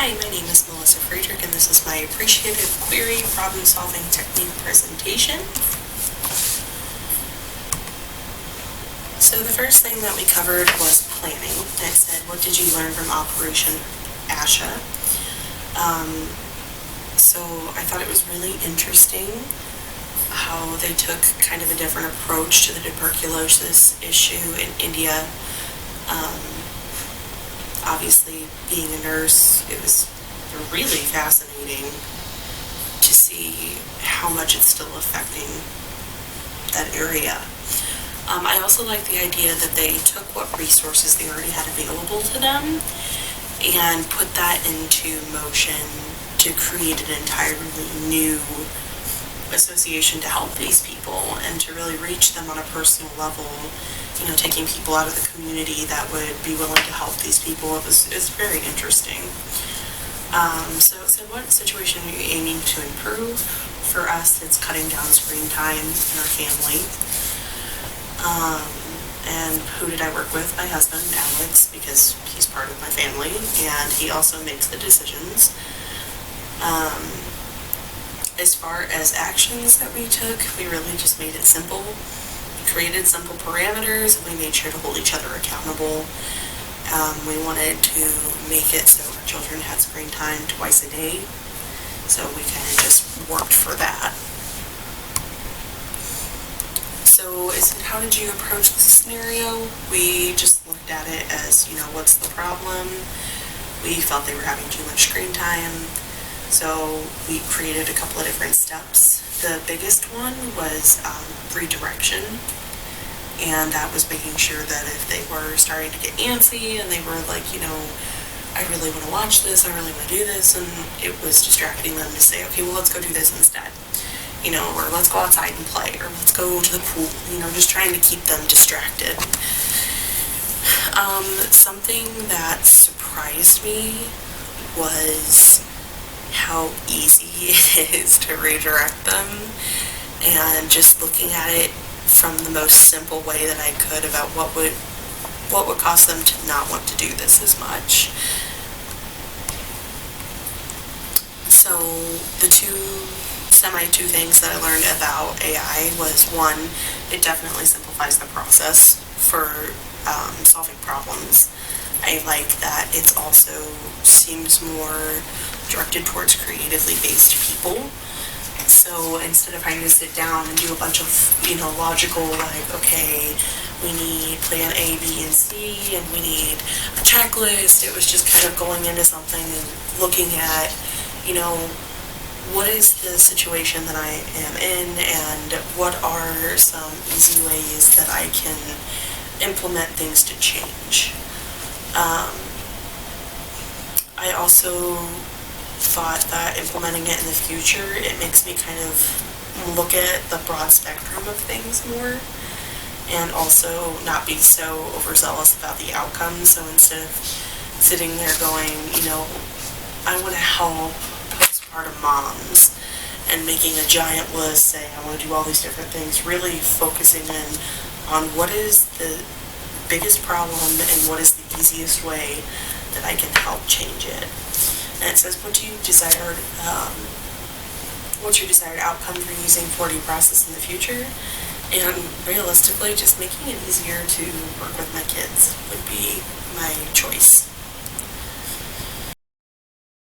Hi, my name is Melissa Friedrich, and this is my Appreciative Query Problem-Solving Technique presentation. So the first thing that we covered was planning. It said, what did you learn from Operation ASHA? So I thought it was really interesting how they took kind of a different approach to the tuberculosis issue in India. Obviously, being a nurse, it was really fascinating to see how much it's still affecting that area. I also like the idea that they took what resources they already had available to them and put that into motion to create an entirely new association to help these people and to really reach them on a personal level, you know, taking people out of the community that would be willing to help these people. It was very interesting. So what situation are you aiming to improve? For us, it's cutting down screen time in our family. And who did I work with? My husband, Alex, because he's part of my family and he also makes the decisions. As far as actions that we took, we really just made it simple. We created simple parameters and we made sure to hold each other accountable. We wanted to make it so our children had screen time twice a day, so we kind of just worked for that. So how did you approach the scenario? We just looked at it as, you know, what's the problem? We felt they were having too much screen time. So we created a couple of different steps. The biggest one was redirection, and that was making sure that if they were starting to get antsy and they were like, you know, I really want to watch this, I really want to do this, and it was distracting them to say, okay, well, let's go do this instead. You know, or let's go outside and play, or let's go to the pool, you know, just trying to keep them distracted. Something that surprised me was how easy it is to redirect them, and just looking at it from the most simple way that I could about what would cause them to not want to do this as much. So the two things that I learned about AI was, one, it definitely simplifies the process for solving problems. I like that it also seems more directed towards creatively based people. So instead of having to sit down and do a bunch of, you know, logical, like, okay, we need plan A, B, and C, and we need a checklist, it was just kind of going into something and looking at, you know, what is the situation that I am in, and what are some easy ways that I can implement things to change. I also thought that implementing it in the future, it makes me kind of look at the broad spectrum of things more, and also not be so overzealous about the outcome. So instead of sitting there going, you know, I want to help postpartum moms and making a giant list saying I want to do all these different things, really focusing in on what is the biggest problem and what is the easiest way that I can help change it. And it says, what's your desired outcome for using 4D process in the future? And realistically, just making it easier to work with my kids would be my choice.